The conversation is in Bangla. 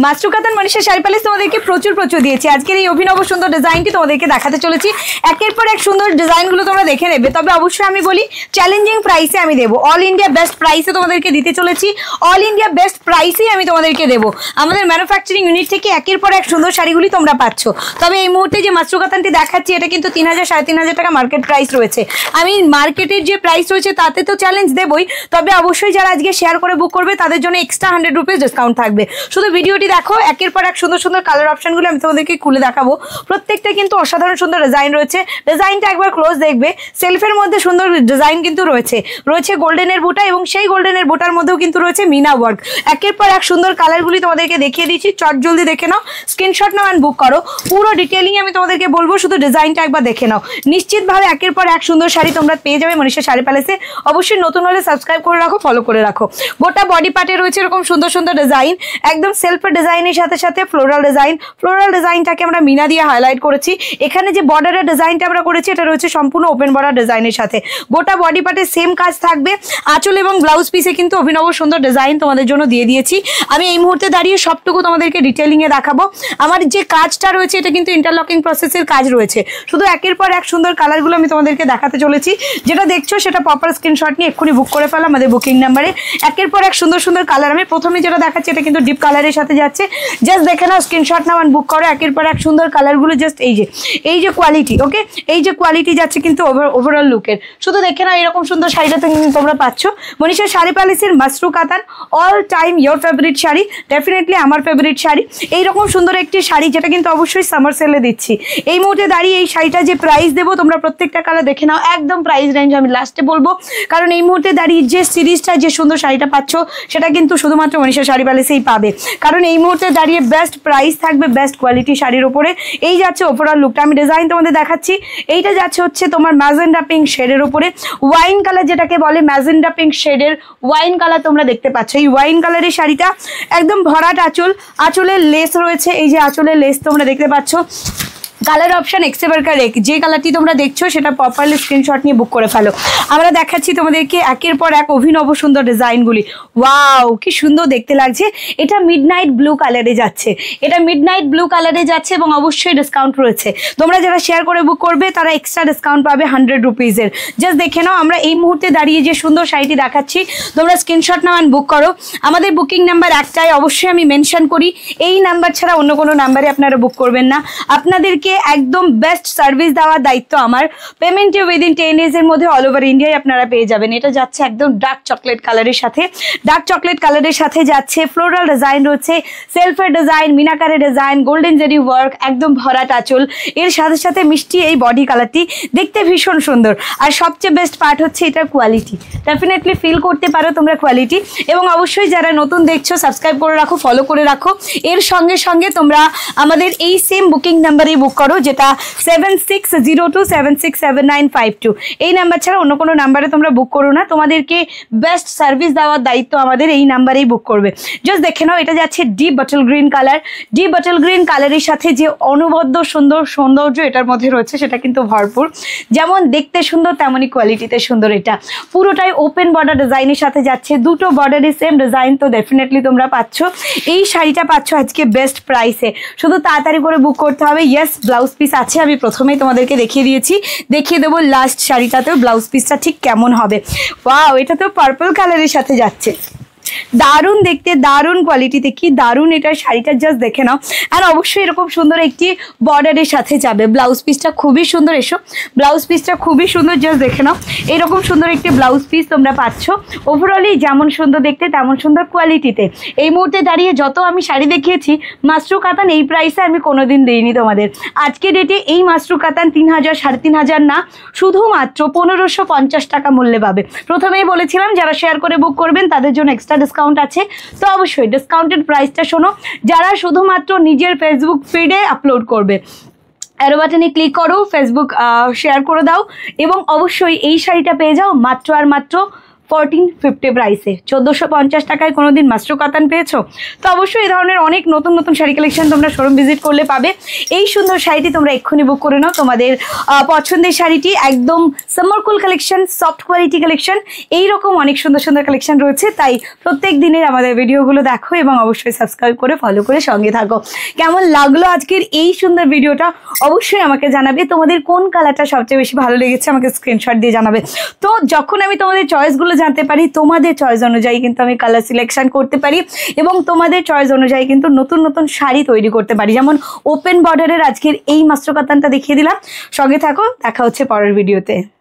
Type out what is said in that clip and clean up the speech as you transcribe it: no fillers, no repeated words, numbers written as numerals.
মাশরু কাতান মনীষা শাড়ি প্যালেস তোমাদেরকে প্রচুর দিয়েছি। আজকের এই অভিনব সুন্দর ডিজাইনটি তোমাদেরকে দেখাতে চলেছি। একের পর এক সুন্দর ডিজাইনগুলো তোমরা দেখে নেবে। তবে অবশ্যই আমি বলি চ্যালেঞ্জিং প্রাইসে আমি দেবো, অল ইন্ডিয়া বেস্ট প্রাইসে তোমাদেরকে দিতে চলেছি। অল ইন্ডিয়া বেস্ট প্রাইসেই আমি তোমাদেরকে দেবো। আমাদের ম্যানুফ্যাকচারিং ইউনিট থেকে একের পর এক সুন্দর শাড়িগুলি তোমরা পাচ্ছ। তবে এই মুহূর্তে যে মাশরু কাতানটি দেখাচ্ছি এটা কিন্তু 3000 3,500 টাকা মার্কেট প্রাইস রয়েছে। আমি মার্কেটের যে প্রাইস রয়েছে তাতে তো চ্যালেঞ্জ দেবই, তবে অবশ্যই যারা আজকে শেয়ার করে বুক করবে তাদের জন্য এক্সট্রা 100 রুপিস ডিসকাউন্ট থাকবে। শুধু ভিডিওটি দেখো, একের পর এক সুন্দর সুন্দর কালার অপশনগুলো আমি তোমাদেরকে খুলে দেখাবো। প্রত্যেকটা কিন্তু অসাধারণ সুন্দর ডিজাইন রয়েছে। ডিজাইনটা একবার ক্লোজ দেখবে। সেলফের মধ্যে সুন্দর ডিজাইন কিন্তু রয়েছে গোল্ডেনের বুটা, এবং সেই গোল্ডেনের বুটার মধ্যেও কিন্তু রয়েছে মিনা ওয়ার্ক। একের পর এক সুন্দর কালারগুলি তোমাদেরকে দেখিয়ে দিচ্ছি। চট জলদি দেখে নাও, স্ক্রিনশট নাও অ্যান্ড বুক করো। পুরো ডিটেইলিং আমি তোমাদেরকে বলবো, শুধু ডিজাইনটা একবার দেখে নাও। নিশ্চিতভাবে একের পর এক সুন্দর শাড়ি তোমরা পেয়ে যাবে মনীষা শাড়ি প্যালেসে। অবশ্যই নতুন হলে সাবস্ক্রাইব করে রাখো, ফলো করে রাখো। গোটা বডি পার্টে রয়েছে এরকম সুন্দর সুন্দর ডিজাইন, একদম সেলফের ডিজাইনের সাথে সাথে ফ্লোরাল ডিজাইনটাকে আমরা মিনা দিয়ে হাইলাইট করেছি। এখানে যে বর্ডারের ডিজাইনটা আমরা করেছি এটা রয়েছে সম্পূর্ণ ওপেন বর্ডার ডিজাইনের সাথে। গোটা বডি পার্টে সেম কাজ থাকবে। আঁচল এবং ব্লাউজ পিসে কিন্তু অভিনব সুন্দর ডিজাইন তোমাদের জন্য দিয়ে দিয়েছি। আমি এই মুহূর্তে দাঁড়িয়ে সবটুকু তোমাদেরকে ডিটেইলিংয়ে দেখাবো। আমার যে কাজটা রয়েছে এটা কিন্তু ইন্টারলকিং প্রসেসের কাজ রয়েছে। শুধু একের পর এক সুন্দর কালারগুলো আমি তোমাদেরকে দেখাতে চলেছি। যেটা দেখছো সেটা প্রপার স্ক্রিনশট নিয়ে এক্ষুনি বুক করে ফেলো আমাদের বুকিং নাম্বারে। একের পর এক সুন্দর সুন্দর কালার। আমি প্রথমে যেটা দেখাচ্ছি এটা কিন্তু ডিপ কালারের সাথে যাচ্ছে। জাস্ট দেখে নাও, স্ক্রিনশট নাও অ্যান্ড বুক করো। একের পর এক সুন্দর কালারগুলো জাস্ট এই যে কোয়ালিটি, ওকে, এই যে কোয়ালিটি যাচ্ছে কিন্তু ওভারঅল লুকের। শুধু দেখে নাও, এরকম সুন্দর শাড়িটা তোমরা পাচ্ছ মনীষা শাড়ি প্যালেসের মাশরু কাতান। All time your favourite sari, definitely আমার ফেভারিট শাড়ি। এইরকম সুন্দর একটি শাড়ি যেটা কিন্তু অবশ্যই সামার সেলে দিচ্ছি। এই মুহূর্তে দাঁড়িয়ে এই শাড়িটা যে প্রাইস দেবো তোমরা প্রত্যেকটা কালার দেখে নাও। একদম প্রাইস রেঞ্জ আমি লাস্টে বলবো, কারণ এই মুহূর্তে দাঁড়িয়ে যে সিরিজটা যে সুন্দর শাড়িটা পাচ্ছ সেটা কিন্তু শুধুমাত্র মনীষা শাড়ি প্যালেসেই পাবে। কারণ এই মুহূর্তে দাঁড়িয়ে বেস্ট প্রাইস থাকবে বেস্ট কোয়ালিটি শাড়ির উপরে। এই যাচ্ছে ওভারঅল লুকটা। আমি ডিজাইন তোমাদের দেখাচ্ছি। এইটা যাচ্ছে হচ্ছে তোমার ম্যাজেন্ডা পিঙ্ক শেডের উপরে, ওয়াইন কালার যেটাকে বলে ম্যাজেন্ডা পিঙ্ক শেডের ওয়াইন কালার তোমরা দেখতে পাচ্ছ। এই ওয়াইন কালারের শাড়িটা একদম ভরাট আঁচল, আঁচলের লেস রয়েছে। এই যে আঁচলের লেস তোমরা দেখতে পাচ্ছ। কালার অপশন এক্সেবারকার এক, যে কালারটি তোমরা দেখছো সেটা প্রপারলি স্ক্রিনশট নিয়ে বুক করে ফেলো। আমরা দেখাচ্ছি তোমাদেরকে একের পর এক অভিনব সুন্দর ডিজাইনগুলি। ওয়াও, কি সুন্দর দেখতে লাগছে। এটা মিডনাইট ব্লু কালারে যাচ্ছে, এবং অবশ্যই ডিসকাউন্ট রয়েছে। তোমরা যারা শেয়ার করে বুক করবে তারা এক্সট্রা ডিসকাউন্ট পাবে 100 রুপিসের। জাস্ট দেখে নাও, আমরা এই মুহূর্তে দাঁড়িয়ে যে সুন্দর শাড়িটি দেখাচ্ছি তোমরা স্ক্রিনশট নাও অ্যান্ড বুক করো। আমাদের বুকিং নাম্বার একটাই, অবশ্যই আমি মেনশন করি, এই নাম্বার ছাড়া অন্য কোনো নাম্বারে আপনারা বুক করবেন না। আপনাদেরকে একদম বেস্ট সার্ভিস দেওয়ার দায়িত্ব আমার। পেমেন্টে উইদিন 10 days এর মধ্যে অল ওভার ইন্ডিয়ায় আপনারা পেয়ে যাবেন। এটা যাচ্ছে একদম ডার্ক চকলেট কালারের সাথে যাচ্ছে। ফ্লোরাল ডিজাইন রয়েছে, সেলফের ডিজাইন, মিনাকারের ডিজাইন, গোল্ডেন জেরি ওয়ার্ক, একদম ভরাট আঁচল। এর সাথে সাথে মিষ্টি এই বডি কালারটি দেখতে ভীষণ সুন্দর। আর সবচেয়ে বেস্ট পার্ট হচ্ছে এটার কোয়ালিটি। ডেফিনেটলি ফিল করতে পারো তোমরা কোয়ালিটি। এবং অবশ্যই যারা নতুন দেখছো সাবস্ক্রাইব করে রাখো, ফলো করে রাখো। এর সঙ্গে সঙ্গে তোমরা আমাদের এই সেম বুকিং নাম্বারেই বুক করো, যেটা 7602767952। এই নাম্বার ছাড়া অন্য কোনো নাম্বারে তোমরা বুক করো না। তোমাদেরকে বেস্ট সার্ভিস দেওয়ার দায়িত্ব আমাদের, এই নাম্বারেই বুক করবে। জাস্ট দেখে নাও, এটা যাচ্ছে ডিপ বটল গ্রিন কালারের সাথে যে অনবদ্য সৌন্দর্য এটার মধ্যে রয়েছে সেটা কিন্তু ভরপুর। যেমন দেখতে সুন্দর তেমনই কোয়ালিটিতে সুন্দর। এটা পুরোটাই ওপেন বর্ডার ডিজাইনের সাথে যাচ্ছে। দুটো বর্ডারের সেম ডিজাইন তো ডেফিনেটলি তোমরা পাচ্ছ। এই শাড়িটা পাচ্ছ আজকে বেস্ট প্রাইসে। শুধু তাড়াতাড়ি করে বুক করতে হবে। ইয়েস, ব্লাউজ পিস আছে, আমি প্রথমেই তোমাদেরকে দেখিয়ে দিয়েছি। দেখিয়ে দেবো লাস্ট শাড়িটাতেও ব্লাউজ পিসটা ঠিক কেমন হবে। ওয়াও, এটা তো পার্পল কালারের সাথে যাচ্ছে। দারুণ দেখতে, দারুণ কোয়ালিটিতে, কি দারুণ এটা শাড়িটা। জাস্ট দেখে নাও। আর অবশ্যই এরকম সুন্দর একটি বর্ডারের সাথে যাবে। ব্লাউজ পিসটা খুবই সুন্দর। ব্লাউজ পিসটা খুবই সুন্দর। জাস্ট দেখে নাও, এরকম সুন্দর একটি ব্লাউজ পিস তোমরা পাচ্ছ। ওভারঅলি যেমন সুন্দর দেখতে তেমন সুন্দর কোয়ালিটিতে। এই মুহূর্তে দাঁড়িয়ে যত আমি শাড়ি দেখিয়েছি মাশরু কাতান এই প্রাইসে আমি কোনোদিন দিইনি তোমাদের। আজকে ডেটে এই মাশরু কাতান 3000 3,500 না, শুধুমাত্র 1550 টাকা মূল্যে পাবে। প্রথমেই বলেছিলাম যারা শেয়ার করে বুক করবেন তাদের জন্য এক্সট্রা ডিসকাউন্ট আছে। তো অবশ্যই ডিসকাউন্টেড প্রাইসটা শোনো। যারা শুধুমাত্র নিজের ফেসবুক ফিডে আপলোড করবে, অ্যারো বাটনে ক্লিক করো, ফেসবুক শেয়ার করে দাও, এবং অবশ্যই এই শাড়িটা পেয়ে যাও মাত্র আর মাত্র 1450 প্রাইসে। 1450 টাকায় কোনোদিন মাস্টার কাতান পেয়েছো? তো অবশ্যই এই ধরনের অনেক নতুন নতুন শাড়ি কালেকশন তোমরা শোরুম ভিজিট করলে পাবে। এই সুন্দর শাড়িটি তোমরা এক্ষুনি বুক করে নাও। তোমাদের পছন্দের শাড়িটি একদম সামার কুল কালেকশন, সফট কোয়ালিটি কালেকশন, এইরকম অনেক সুন্দর সুন্দর কালেকশন রয়েছে। তাই প্রত্যেক দিনের আমাদের ভিডিওগুলো দেখো এবং অবশ্যই সাবস্ক্রাইব করে ফলো করে সঙ্গে থাকো। কেমন লাগলো আজকের এই সুন্দর ভিডিওটা অবশ্যই আমাকে জানাবে। তোমাদের কোন কালারটা সবচেয়ে বেশি ভালো লেগেছে আমাকে স্ক্রিনশট দিয়ে জানাবে। তো যখন আমি তোমাদের চয়েসগুলো জানতে পারি, তোমাদের চয়েস অনুযায়ী কিন্তু আমি কালার সিলেকশন করতে পারি এবং তোমাদের চয়েস অনুযায়ী কিন্তু নতুন নতুন শাড়ি তৈরি করতে পারি। যেমন ওপেন বর্ডারের আজকের এই মাস্টার কাতানটা দেখিয়ে দিলাম। সঙ্গে থাকো, দেখা হচ্ছে পরের ভিডিওতে।